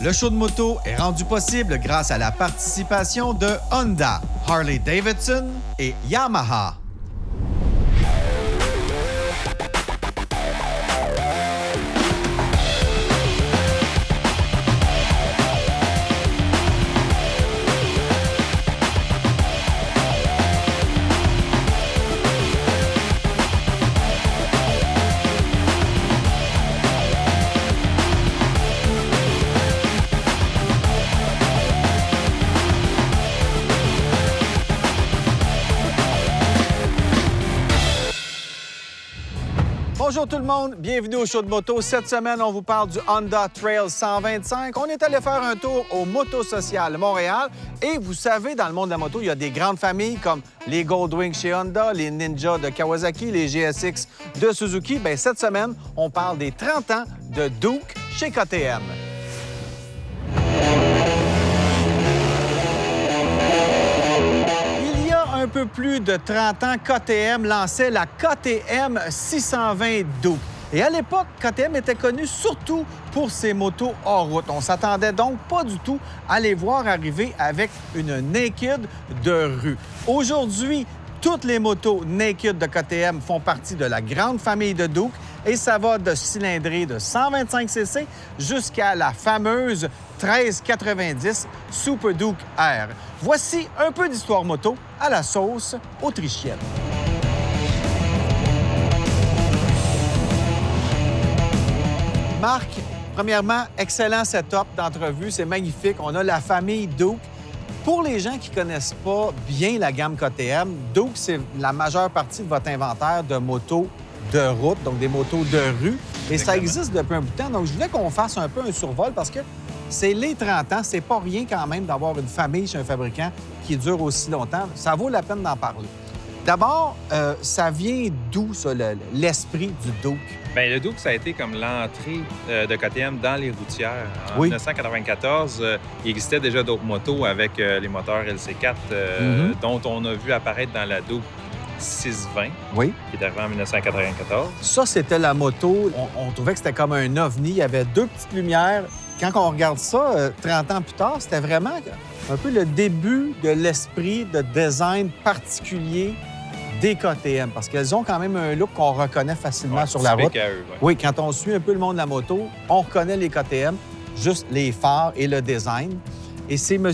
Le show de moto est rendu possible grâce à la participation de Honda, Harley-Davidson et Yamaha. Bonjour tout le monde, bienvenue au show de moto. Cette semaine, on vous parle du Honda Trail 125. On est allé faire un tour au Moto Social Montréal. Et vous savez, dans le monde de la moto, il y a des grandes familles comme les Goldwing chez Honda, les Ninja de Kawasaki, les GSX de Suzuki. Bien, cette semaine, on parle des 30 ans de Duke chez KTM. Un peu plus de 30 ans, KTM lançait la KTM 620 Duke. Et à l'époque, KTM était connu surtout pour ses motos hors route. On s'attendait donc pas du tout à les voir arriver avec une Naked de rue. Aujourd'hui, toutes les motos Naked de KTM font partie de la grande famille de Duke et ça va de cylindrée de 125 cc jusqu'à la fameuse 1390 Super Duke R. Voici un peu d'histoire moto à la sauce autrichienne. Marc, premièrement, excellent setup d'entrevue, c'est magnifique. On a la famille Duke. Pour les gens qui ne connaissent pas bien la gamme KTM, Duke, c'est la majeure partie de votre inventaire de motos de route, donc des motos de rue. Et ça existe depuis un bout de temps. Donc, je voulais qu'on fasse un peu un survol parce que c'est les 30 ans. C'est pas rien quand même d'avoir une famille chez un fabricant qui dure aussi longtemps. Ça vaut la peine d'en parler. D'abord, ça vient d'où, ça, l'esprit du Duke? Bien, le Duke, ça a été comme l'entrée de KTM dans les routières. En Oui. 1994, il existait déjà d'autres motos avec les moteurs LC4 dont on a vu apparaître dans la Duke 620, Oui. qui est arrivée en 1994. Ça, c'était la moto. On trouvait que c'était comme un ovni. Il y avait deux petites lumières. Quand on regarde ça, 30 ans plus tard, c'était vraiment un peu le début de l'esprit de design particulier des KTM, parce qu'elles ont quand même un look qu'on reconnaît facilement sur la route. À eux, ouais. Oui, quand on suit un peu le monde de la moto, on reconnaît les KTM, juste les phares et le design. Et c'est M.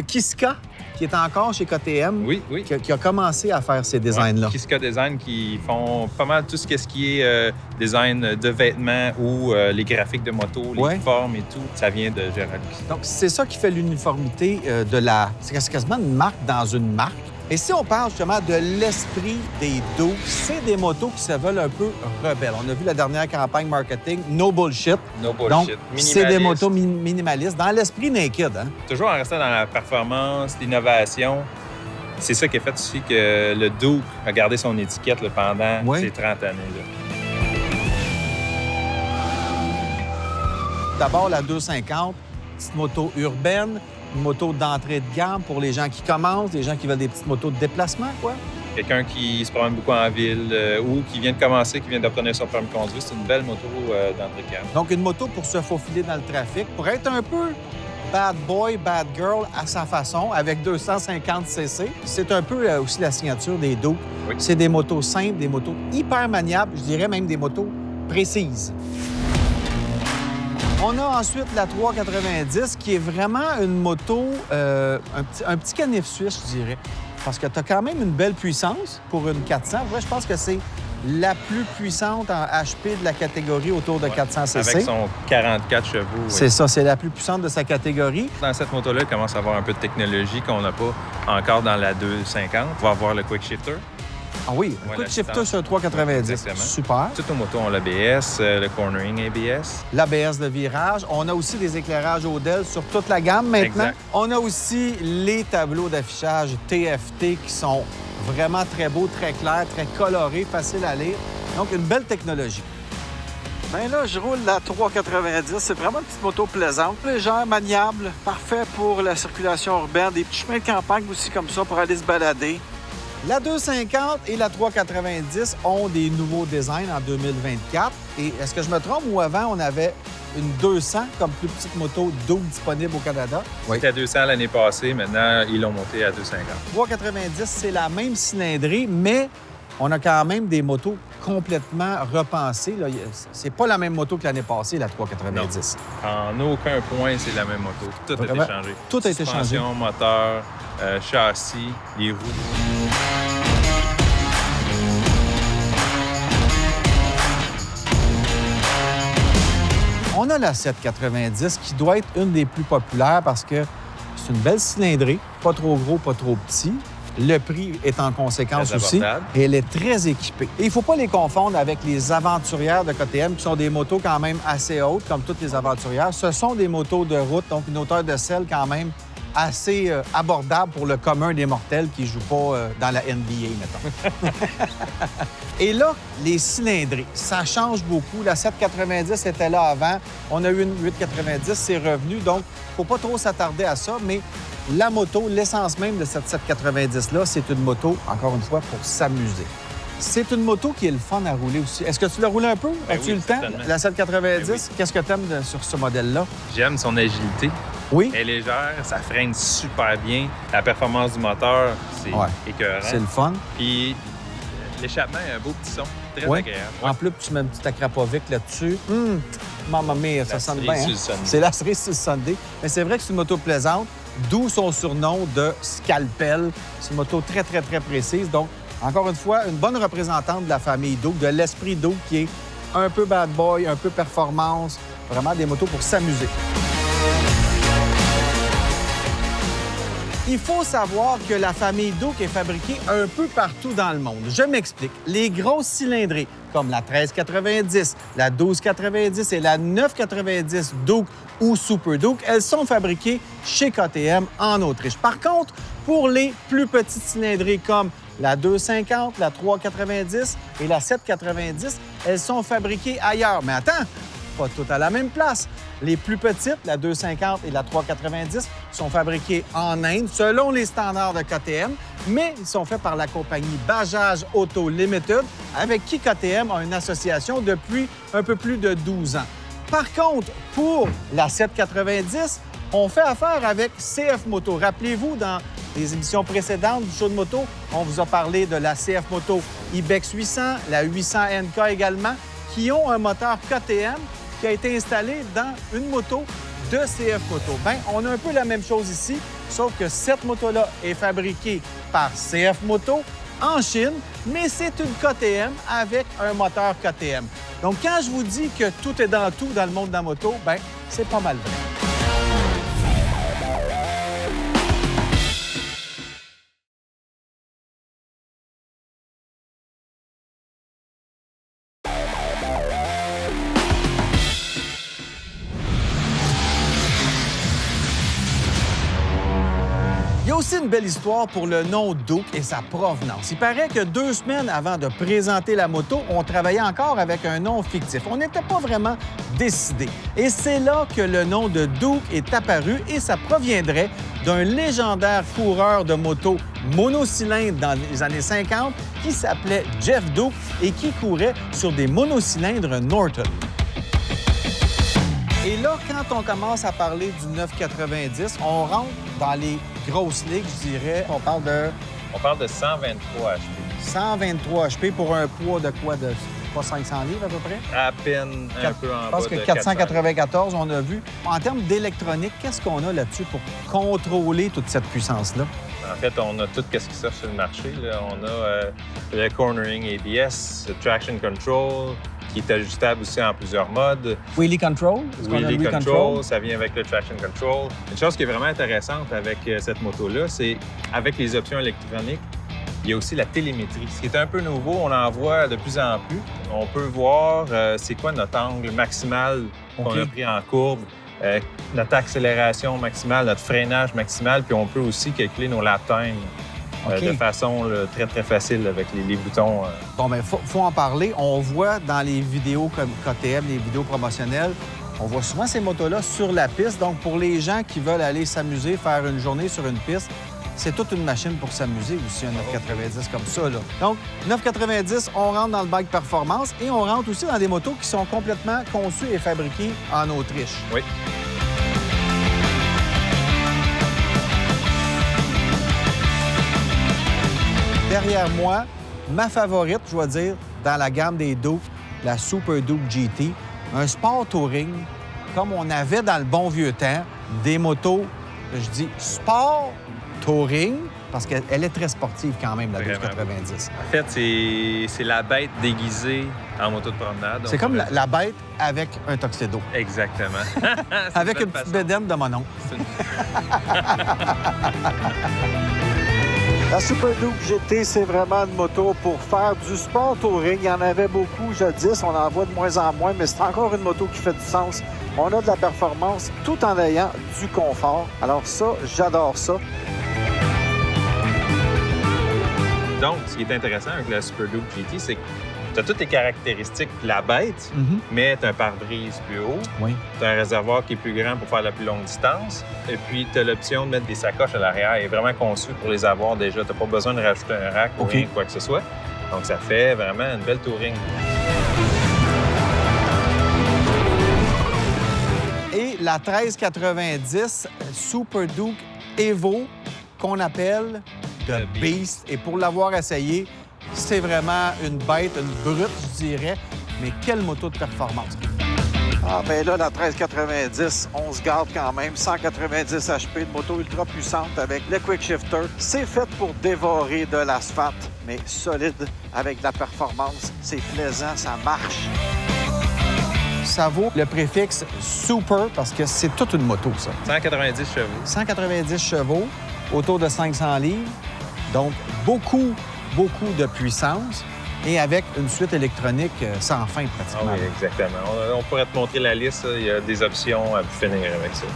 Kiska, qui est encore chez KTM, Oui. qui a commencé à faire ces designs-là. Ouais, Kiska Design qui font pas mal tout ce qui est design de vêtements ou les graphiques de moto, les formes et tout. Ça vient de Gérald Kiska. Donc, c'est ça qui fait l'uniformité de la... C'est quasiment une marque dans une marque. Et si on parle justement de l'esprit des Duke, c'est des motos qui se veulent un peu rebelles. On a vu la dernière campagne marketing, No Bullshit. No bullshit. Donc, Minimaliste. c'est des motos minimalistes, dans l'esprit naked. Hein? Toujours en restant dans la performance, l'innovation. C'est ça qui a fait aussi que le Duke a gardé son étiquette là, pendant ces 30 années-là. D'abord, la 250, petite moto urbaine, une moto d'entrée de gamme pour les gens qui commencent, les gens qui veulent des petites motos de déplacement, quoi. Quelqu'un qui se promène beaucoup en ville ou qui vient de commencer, qui vient d'obtenir son permis de conduire, c'est une belle moto d'entrée de gamme. Donc, une moto pour se faufiler dans le trafic, pour être un peu bad boy, bad girl à sa façon, avec 250 cc. C'est un peu aussi la signature des Duke. Oui. C'est des motos simples, des motos hyper maniables, je dirais même des motos précises. On a ensuite la 390, qui est vraiment une moto, un petit canif suisse, je dirais. Parce que tu as quand même une belle puissance pour une 400. Moi, je pense que c'est la plus puissante en HP de la catégorie autour de 400 cc. Avec son 44 chevaux. Oui. C'est ça, c'est la plus puissante de sa catégorie. Dans cette moto-là, il commence à avoir un peu de technologie qu'on n'a pas encore dans la 250. On va avoir le Quick Shifter. Ah oui, Ouais, quick la shifter distance. sur le 390. Exactement. Super. Toutes nos motos ont l'ABS, le cornering ABS. L'ABS de virage. On a aussi des éclairages Odell sur toute la gamme maintenant. Exact. On a aussi les tableaux d'affichage TFT qui sont vraiment très beaux, très clairs, très colorés, faciles à lire. Donc, une belle technologie. Bien là, je roule la 390. C'est vraiment une petite moto plaisante, légère, maniable, parfait pour la circulation urbaine. Des petits chemins de campagne aussi comme ça pour aller se balader. La 250 et la 390 ont des nouveaux designs en 2024. Et est-ce que je me trompe ou avant, on avait une 200 comme plus petite moto Duke disponible au Canada. C'était à 200 l'année passée. Maintenant, ils l'ont monté à 250. 390, c'est la même cylindrée, mais on a quand même des motos complètement repensées. Là. C'est pas la même moto que l'année passée, la 390. Non. En aucun point, c'est la même moto. Tout a été changé. Tout a été changé. Suspension, moteur, châssis, les roues. On a la 790 qui doit être une des plus populaires parce que c'est une belle cylindrée, pas trop gros, pas trop petit. Le prix est en conséquence très aussi. abordable. Et elle est très équipée. Et il ne faut pas les confondre avec les aventurières de KTM, qui sont des motos quand même assez hautes, comme toutes les aventurières. Ce sont des motos de route, donc une hauteur de selle quand même assez abordable pour le commun des mortels qui ne jouent pas dans la NBA, mettons. Et là, les cylindrées, ça change beaucoup. La 790 était là avant. On a eu une 890, c'est revenu. Donc, il ne faut pas trop s'attarder à ça, mais la moto, l'essence même de cette 790-là, c'est une moto, encore une fois, pour s'amuser. C'est une moto qui est le fun à rouler aussi. Est-ce que tu l'as roulé un peu? Ben As-tu oui, eu le temps? certainement. La 790, Ben oui. Qu'est-ce que tu aimes sur ce modèle-là? J'aime son agilité. Oui? Elle est légère, ça freine super bien. La performance du moteur, c'est écœurant. C'est le fun. Puis l'échappement a un beau petit son, très Oui. agréable. En plus, tu mets un petit acrapovic là-dessus. Maman mia, ça sonne bien. cerise Hein? sur le Sunday. C'est la cerise sur le Sunday. Mais c'est vrai que c'est une moto plaisante, d'où son surnom de scalpel. C'est une moto très, très, très précise. Donc, encore une fois, une bonne représentante de la famille Duke, de l'esprit Duke qui est un peu bad boy, un peu performance. Vraiment des motos pour s'amuser. Il faut savoir que la famille Duke est fabriquée un peu partout dans le monde. Je m'explique. Les grosses cylindrées, comme la 1390, la 1290 et la 990 Duke ou Super Duke, elles sont fabriquées chez KTM en Autriche. Par contre, pour les plus petites cylindrées comme la 250, la 390 et la 790, elles sont fabriquées ailleurs. Mais attends, pas toutes à la même place. Les plus petites, la 250 et la 390, sont fabriquées en Inde selon les standards de KTM, mais ils sont faits par la compagnie Bajaj Auto Limited, avec qui KTM a une association depuis un peu plus de 12 ans. Par contre, pour la 790, on fait affaire avec CF Moto. Rappelez-vous, dans les émissions précédentes du show de moto, on vous a parlé de la CF Moto Ibex 800, la 800 NK également, qui ont un moteur KTM qui a été installé dans une moto de CF Moto. Bien, on a un peu la même chose ici, sauf que cette moto-là est fabriquée par CF Moto en Chine, mais c'est une KTM avec un moteur KTM. Donc, quand je vous dis que tout est dans tout dans le monde de la moto, bien, c'est pas mal vrai. Il y a aussi une belle histoire pour le nom Duke et sa provenance. Il paraît que 2 semaines avant de présenter la moto, on travaillait encore avec un nom fictif. On n'était pas vraiment décidé. Et c'est là que le nom de Duke est apparu et ça proviendrait d'un légendaire coureur de moto monocylindre dans les années 50 qui s'appelait Jeff Duke et qui courait sur des monocylindres Norton. Et là, quand on commence à parler du 990, on rentre dans les grosses ligues, je dirais. On parle de 123 HP. 123 HP pour un poids de quoi? De pas 500 livres à peu près? À peine un peu en bas. Je pense que de 494, on a vu. En termes d'électronique, qu'est-ce qu'on a là-dessus pour contrôler toute cette puissance-là? En fait, on a tout ce qui sort sur le marché. Là. On a le cornering ABS, le traction control, qui est ajustable aussi en plusieurs modes. Wheelie control? Wheelie control, ça vient avec le traction control. Une chose qui est vraiment intéressante avec cette moto-là, c'est avec les options électroniques, il y a aussi la télémétrie. Ce qui est un peu nouveau, on en voit de plus en plus. On peut voir c'est quoi notre angle maximal qu'on a pris en courbe, notre accélération maximale, notre freinage maximal, puis on peut aussi calculer nos lap time. De façon très, très facile avec les boutons. Bon, bien, faut en parler. On voit dans les vidéos comme KTM, les vidéos promotionnelles, on voit souvent ces motos-là sur la piste. Donc, pour les gens qui veulent aller s'amuser, faire une journée sur une piste, c'est toute une machine pour s'amuser aussi, un 990 comme ça, là. Donc, 990, on rentre dans le bike performance et on rentre aussi dans des motos qui sont complètement conçues et fabriquées en Autriche. Oui. Derrière moi, ma favorite, je dois dire, dans la gamme des Duke, la Super Duke GT, un sport touring, comme on avait dans le bon vieux temps, des motos, je dis sport touring, parce qu'elle est très sportive quand même, la 1290. En fait, c'est la bête déguisée en moto de promenade. C'est comme la bête avec un tuxedo. Exactement. Avec une petite bédaine de mon oncle. La Super Duke GT, c'est vraiment une moto pour faire du sport touring. Il y en avait beaucoup jadis, on en voit de moins en moins, mais c'est encore une moto qui fait du sens. On a de la performance tout en ayant du confort. Alors ça, j'adore ça. Donc, ce qui est intéressant avec la Super Duke GT, c'est que tu as toutes les caractéristiques de la bête, mais tu as un pare-brise plus haut, tu as un réservoir qui est plus grand pour faire la plus longue distance, et puis tu as l'option de mettre des sacoches à l'arrière. Il est vraiment conçu pour les avoir déjà. Tu n'as pas besoin de rajouter un rack ou rien, quoi que ce soit. Donc, ça fait vraiment une belle touring. Et la 1390 Super Duke Evo, qu'on appelle The Beast. Et pour l'avoir essayé, c'est vraiment une bête, une brute, je dirais. Mais quelle moto de performance! Ah, bien là, la 1390, on se garde quand même. 190 HP, de moto ultra puissante avec le Quick Shifter. C'est fait pour dévorer de l'asphalte, mais solide avec de la performance. C'est plaisant, ça marche. Ça vaut le préfixe Super parce que c'est toute une moto, ça. 190 chevaux. 190 chevaux, autour de 500 livres. Donc, beaucoup de puissance et avec une suite électronique sans fin, pratiquement. Ah oui, exactement. On pourrait te montrer la liste. Il y a des options à finir avec ça.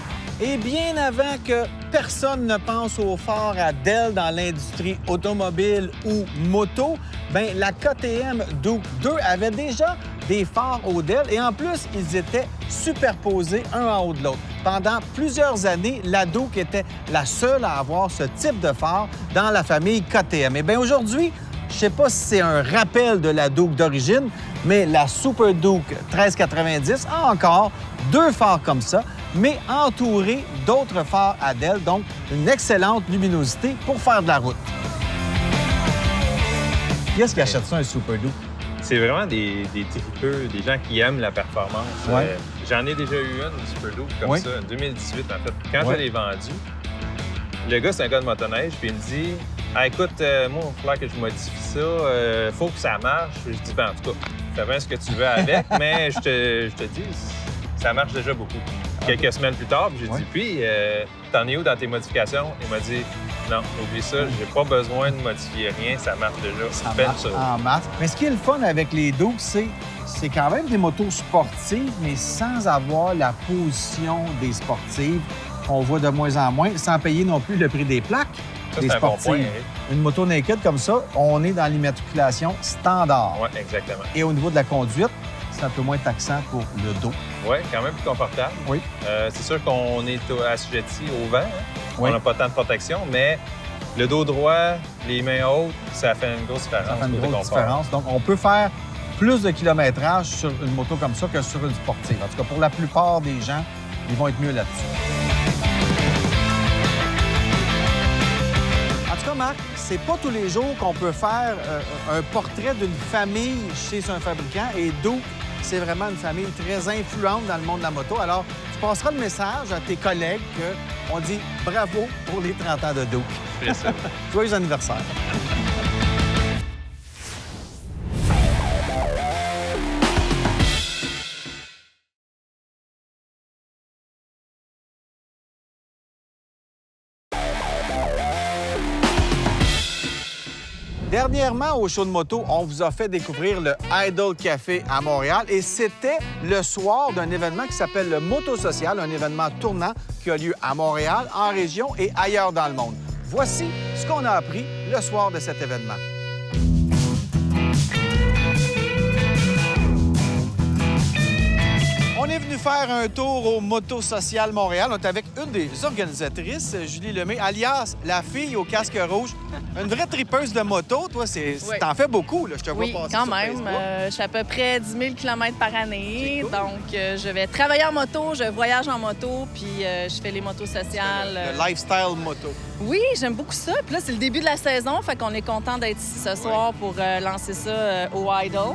Et bien avant que personne ne pense au phare à Dell dans l'industrie automobile ou moto, bien, la KTM Duke 2 avait déjà des phares au Dell et en plus, ils étaient superposés un en haut de l'autre. Pendant plusieurs années, la Duke était la seule à avoir ce type de phare dans la famille KTM. Et bien aujourd'hui, je ne sais pas si c'est un rappel de la Duke d'origine, mais la Super Duke 1390 a encore deux phares comme ça, mais entourés d'autres phares à Dell, donc une excellente luminosité pour faire de la route. Qui est-ce qui achète ça, un Super Duke? C'est vraiment des tripeux, des gens qui aiment la performance. Ouais. J'en ai déjà eu une Super Duke comme ça, en 2018 en fait. Quand je l'ai vendue, le gars, c'est un gars de motoneige, puis il me dit « Ah, écoute, moi, il va falloir que je modifie ça, faut que ça marche. » Je dis « Ben, en tout cas, fais bien ce que tu veux avec, mais je te dis, ça marche déjà beaucoup. » Quelques semaines plus tard, j'ai dit « Puis, t'en es où dans tes modifications? » Il m'a dit « Non, oublie ça, j'ai pas besoin de modifier rien, ça marche déjà. » Ça marche en masse. Mais ce qui est le fun avec les Duke, c'est quand même des motos sportives, mais sans avoir la position des sportives. On voit de moins en moins, sans payer non plus le prix des plaques des sportives. Bon point, une moto naked comme ça, on est dans l'immatriculation standard. Oui, exactement. Et au niveau de la conduite, c'est un peu moins taxant pour le dos. Oui, quand même plus confortable. Oui. C'est sûr qu'on est assujetti au vent. Oui. On n'a pas tant de protection, mais le dos droit, les mains hautes, ça fait une grosse différence. Ça fait une grosse différence. Donc, on peut faire plus de kilométrage sur une moto comme ça que sur une sportive. En tout cas, pour la plupart des gens, ils vont être mieux là-dessus. En tout cas, Marc, c'est pas tous les jours qu'on peut faire un portrait d'une famille chez un fabricant. Et Duke, c'est vraiment une famille très influente dans le monde de la moto. Alors, tu passeras le message à tes collègues qu'on dit bravo pour les 30 ans de Duke. C'est ça. Joyeux anniversaire. Dernièrement, au show de moto, on vous a fait découvrir le Idle Café à Montréal et c'était le soir d'un événement qui s'appelle le Moto Social, un événement tournant qui a lieu à Montréal, en région et ailleurs dans le monde. Voici ce qu'on a appris le soir de cet événement. On est est venu faire un tour au Moto Social Montréal. On est avec une des organisatrices, Julie Lemay, alias la fille au casque rouge. Une vraie tripeuse de moto. Toi, Oui. t'en fais beaucoup, là. Je te vois Oui, passer quand sur même. Facebook. Je fais à peu près 10 000 km par année. C'est cool. Donc, je vais travailler en moto, je voyage en moto, puis je fais les motos sociales. Le lifestyle moto. Oui, j'aime beaucoup ça. Puis là, c'est le début de la saison, fait qu'on est content d'être ici ce soir pour lancer ça au Idol.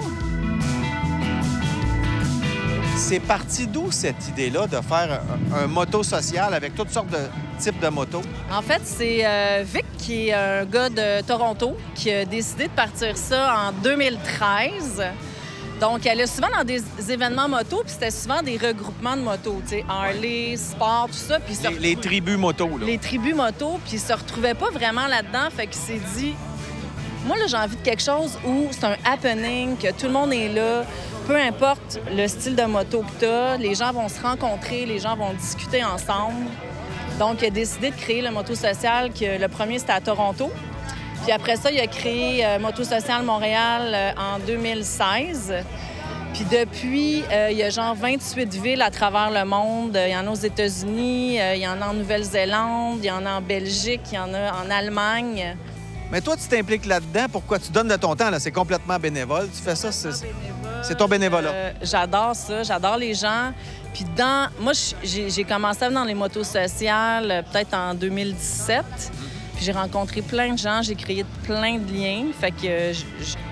C'est parti d'où cette idée-là de faire un moto social avec toutes sortes de types de motos? En fait, c'est Vic, qui est un gars de Toronto, qui a décidé de partir ça en 2013. Donc, elle est souvent dans des événements moto, puis c'était souvent des regroupements de motos, tu sais, Harley, Sport, tout ça. Puis Les tribus moto, là. les tribus moto, puis il se retrouvait pas vraiment là-dedans, fait qu'il s'est dit, moi, là, j'ai envie de quelque chose où c'est un happening, que tout le monde est là, peu importe le style de moto que tu as, les gens vont se rencontrer, les gens vont discuter ensemble. Donc, il a décidé de créer le Moto Social, que le premier, c'était à Toronto. Puis après ça, il a créé Moto Social Montréal en 2016. Puis depuis, il y a genre 28 villes à travers le monde. Il y en a aux États-Unis, il y en a en Nouvelle-Zélande, il y en a en Belgique, il y en a en Allemagne. Mais toi, tu t'impliques là-dedans. Pourquoi? Tu donnes de ton temps, là. C'est complètement bénévole. Tu fais ça, c'est ton bénévolat. J'adore ça, j'adore les gens. Puis moi, j'ai commencé dans les motos sociales peut-être en 2017. Puis j'ai rencontré plein de gens, j'ai créé plein de liens. Fait que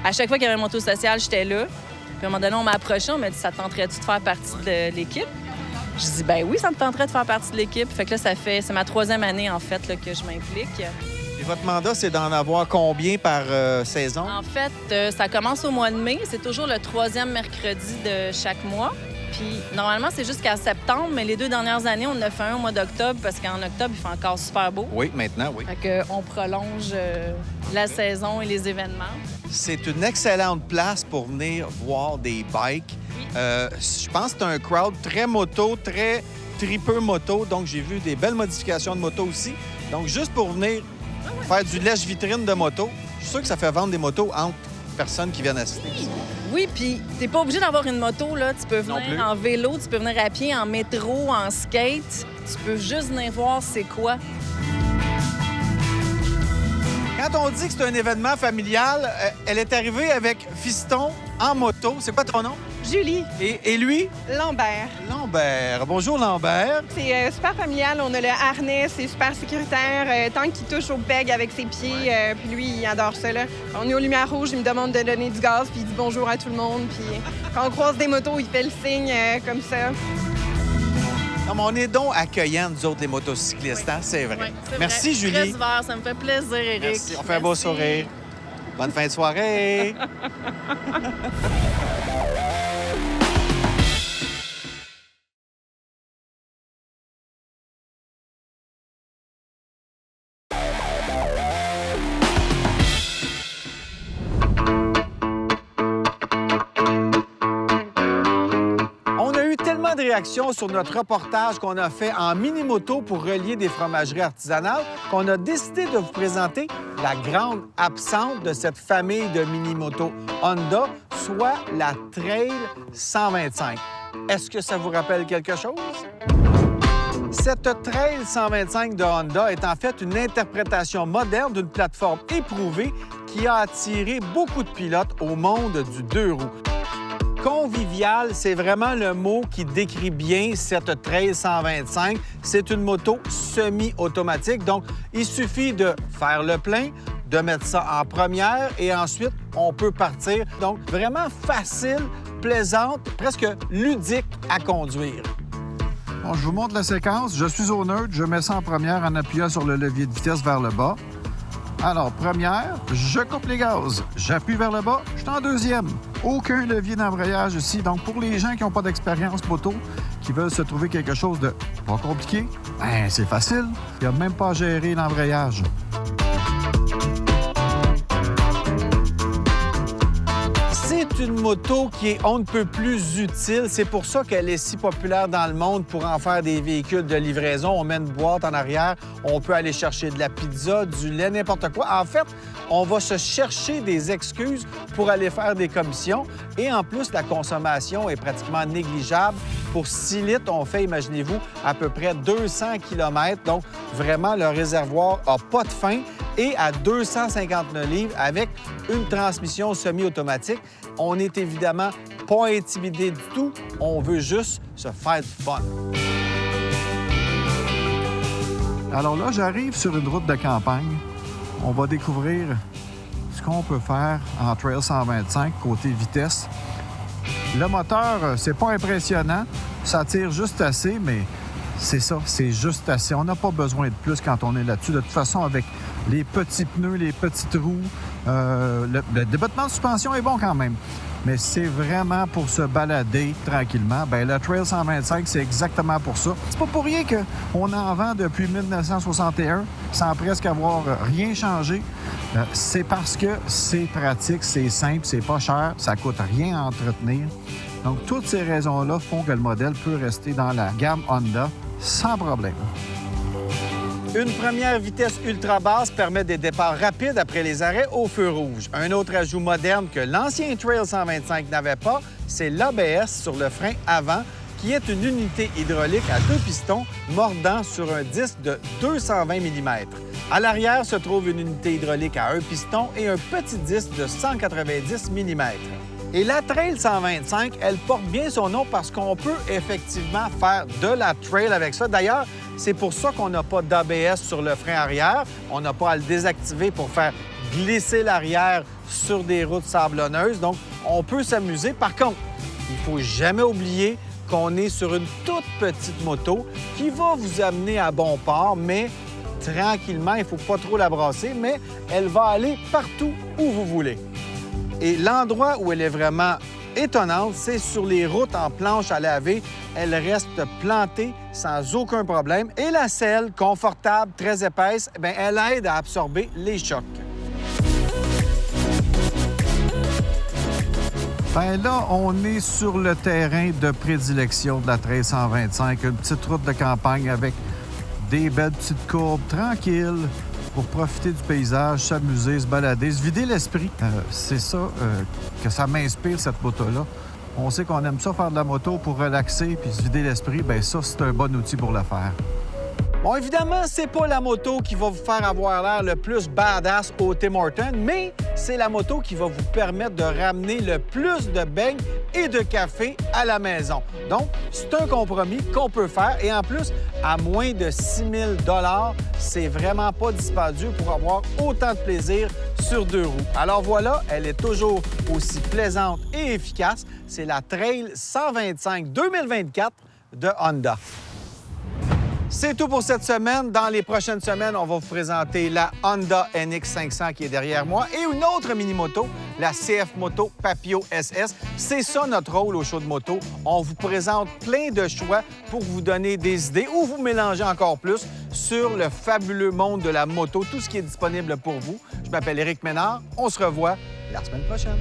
à chaque fois qu'il y avait une moto sociale, j'étais là. Puis à un moment donné, on m'a approché, on m'a dit « Ça te tenterait-tu de faire partie de l'équipe? » Je dis « Ben oui, ça me tenterait de faire partie de l'équipe. » Fait que là, c'est ma 3e année, en fait, là, que je m'implique. Et votre mandat, c'est d'en avoir combien par saison? En fait, ça commence au mois de mai. C'est toujours le 3e mercredi de chaque mois. Puis normalement, c'est jusqu'à septembre, mais les 2 dernières années, on en a fait un au mois d'octobre parce qu'en octobre, il fait encore super beau. Oui, maintenant, oui. Fait qu'on prolonge la saison et les événements. C'est une excellente place pour venir voir des bikes. Je pense que c'est un crowd très moto, très tripeux moto. Donc, j'ai vu des belles modifications de moto aussi. Donc, juste pour venir faire du lèche-vitrine de moto, je suis sûr que ça fait vendre des motos entre personnes qui viennent assister. Oui, puis t'es pas obligé d'avoir une moto, là. Tu peux Non plus. venir en vélo, tu peux venir à pied, en métro, en skate. Tu peux juste venir voir c'est quoi. Quand on dit que c'est un événement familial, elle est arrivée avec Fiston en moto. C'est quoi ton nom? Julie Et lui? Lambert. Lambert. Bonjour, Lambert. C'est super familial. On a le harnais, c'est super sécuritaire. Tant qu'il touche au peg avec ses pieds, puis lui, il adore ça. Là. On est aux lumières rouges, il me demande de donner du gaz, puis il dit bonjour à tout le monde. Puis quand on croise des motos, il fait le signe comme ça. Non, mais on est donc accueillants, nous autres, les motocyclistes, hein? C'est vrai. Ouais, c'est Merci, vrai. Julie. Très ouvert, ça me fait plaisir, Éric. Merci. On fait un beau Merci. sourire. Bonne fin de soirée. On a eu tellement de réactions sur notre reportage qu'on a fait en mini-moto pour relier des fromageries artisanales qu'on a décidé de vous présenter la grande absente de cette famille de mini-motos Honda, soit la Trail 125. Est-ce que ça vous rappelle quelque chose? Cette Trail 125 de Honda est en fait une interprétation moderne d'une plateforme éprouvée qui a attiré beaucoup de pilotes au monde du 2 roues. Convivial, c'est vraiment le mot qui décrit bien cette Trail 125. C'est une moto semi-automatique, donc il suffit de faire le plein, de mettre ça en première et ensuite, on peut partir. Donc, vraiment facile, plaisante, presque ludique à conduire. Bon, je vous montre la séquence. Je suis au neutre. Je mets ça en première en appuyant sur le levier de vitesse vers le bas. Alors, première, je coupe les gaz. J'appuie vers le bas. Je suis en deuxième. Aucun levier d'embrayage ici. Donc, pour les gens qui n'ont pas d'expérience moto, qui veulent se trouver quelque chose de pas compliqué, ben c'est facile. Il n'y a même pas à gérer l'embrayage. C'est une moto qui est on ne peut plus utile. C'est pour ça qu'elle est si populaire dans le monde pour en faire des véhicules de livraison. On met une boîte en arrière, on peut aller chercher de la pizza, du lait, n'importe quoi. En fait, on va se chercher des excuses pour aller faire des commissions. Et en plus, la consommation est pratiquement négligeable. Pour 6 litres, on fait, imaginez-vous, à peu près 200 km. Donc, vraiment, le réservoir n'a pas de fin. Et à 259 livres, avec une transmission semi-automatique, on n'est évidemment pas intimidé du tout. On veut juste se faire du fun. Alors là, j'arrive sur une route de campagne. On va découvrir ce qu'on peut faire en Trail 125 côté vitesse. Le moteur, c'est pas impressionnant. Ça tire juste assez, mais c'est ça, c'est juste assez. On n'a pas besoin de plus quand on est là-dessus. De toute façon, avec les petits pneus, les petites roues, le débattement de suspension est bon quand même. Mais c'est vraiment pour se balader tranquillement. Bien, le Trail 125, c'est exactement pour ça. C'est pas pour rien qu'on en vend depuis 1961 sans presque avoir rien changé. C'est parce que c'est pratique, c'est simple, c'est pas cher, ça coûte rien à entretenir. Donc, toutes ces raisons-là font que le modèle peut rester dans la gamme Honda sans problème. Une première vitesse ultra basse permet des départs rapides après les arrêts au feu rouge. Un autre ajout moderne que l'ancien Trail 125 n'avait pas, c'est l'ABS sur le frein avant, qui est une unité hydraulique à 2 pistons mordant sur un disque de 220 mm. À l'arrière se trouve une unité hydraulique à 1 piston et un petit disque de 190 mm. Et la Trail 125, elle porte bien son nom parce qu'on peut effectivement faire de la trail avec ça. D'ailleurs, c'est pour ça qu'on n'a pas d'ABS sur le frein arrière. On n'a pas à le désactiver pour faire glisser l'arrière sur des routes sablonneuses. Donc, on peut s'amuser. Par contre, il ne faut jamais oublier qu'on est sur une toute petite moto qui va vous amener à bon port, mais tranquillement, il ne faut pas trop la brasser, mais elle va aller partout où vous voulez. Et l'endroit où elle est vraiment étonnante, c'est sur les routes en planche à laver. Elle reste plantée sans aucun problème. Et la selle, confortable, très épaisse, bien, elle aide à absorber les chocs. Bien là, on est sur le terrain de prédilection de la Trail 125. Une petite route de campagne avec des belles petites courbes tranquilles pour profiter du paysage, s'amuser, se balader, se vider l'esprit. C'est ça que ça m'inspire, cette moto-là. On sait qu'on aime ça, faire de la moto pour relaxer puis se vider l'esprit. Bien ça, c'est un bon outil pour le faire. Bon, évidemment, c'est pas la moto qui va vous faire avoir l'air le plus badass au Tim Hortons, mais c'est la moto qui va vous permettre de ramener le plus de beignes et de café à la maison. Donc, c'est un compromis qu'on peut faire. Et en plus, à moins de 6 000 $, c'est vraiment pas dispendieux pour avoir autant de plaisir sur 2 roues. Alors voilà, elle est toujours aussi plaisante et efficace. C'est la Trail 125 2024 de Honda. C'est tout pour cette semaine. Dans les prochaines semaines, on va vous présenter la Honda NX500 qui est derrière moi et une autre mini-moto, la CF Moto Papio SS. C'est ça notre rôle au show de moto. On vous présente plein de choix pour vous donner des idées ou vous mélanger encore plus sur le fabuleux monde de la moto, tout ce qui est disponible pour vous. Je m'appelle Éric Ménard. On se revoit la semaine prochaine.